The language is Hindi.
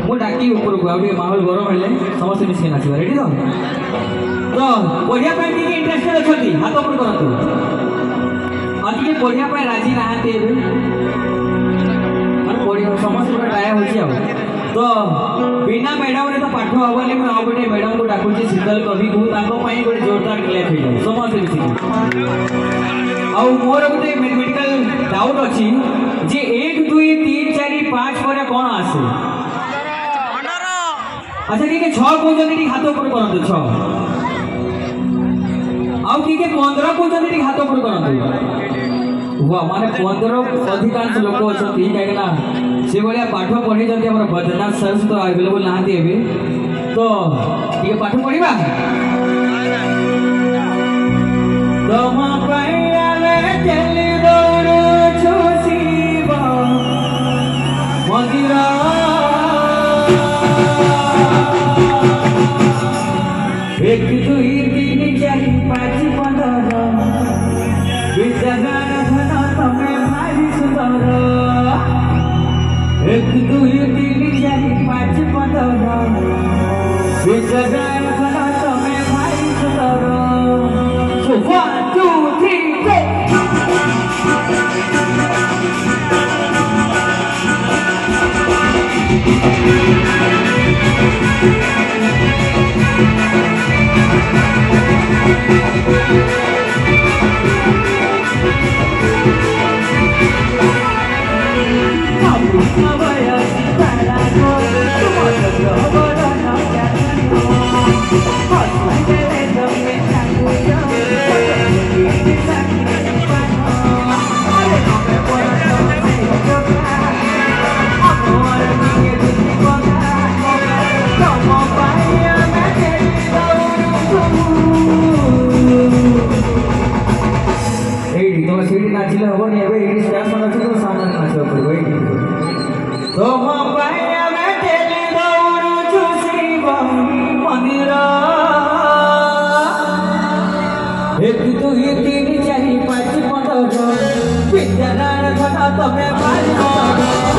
मु डाकी ऊपर को आउ माहौल गरम हेले समस्त मिसिक नाचबा रेडी तो पढ़िया पाई टिके इंटरेस्टेड अछती हाथ ऊपर करंतु अतिके पढ़िया पाई राजी नाहाते एबे माने पढ़िया समस्त गोटे टाया होची आ तो बिना मैडम रे तो पाठ हबले मैं आ गोटे मैडम को डाकुची शीतल कवि को ताको पाई गोटे जोरदार क्लैप हे जाय समस्त मिसिक आ मोर गोटे मेडिकल डाउट अछि जे 1 2 3 4 5 पर कोन आसे अच्छा ठीक है 6 को जने हाथ ऊपर करंतु 6 आउ ठीक है 15 को जने हाथ ऊपर करंतु वाह माने 15 अधिकांश लोक अछती काहे ना से बलिया पाठ पढ़ी जति हमर बदनाथ सर तो अवेलेबल नाहती एबे तो ठीक है पाठ पढ़ीबा तम पैयाले चली दौड़ो छुसीबा मंदिरा एक दुई तीन चारि पाँच 15 विजगान धन तमे भारी सुंदर एक दुई तीन चारि पाँच 15 विजगान धन तमे भारी सुंदर so 1 2 3 go नाचिले हो नि एबे इडी स्टेप मन अछि तो सामने नाचो पड़बो एडी तो म पाया में तेली दौड़ू छुसीबा मंदिरा एक दुई तीन चारि पाँच 15 विद्यानारायण धन तमे भारी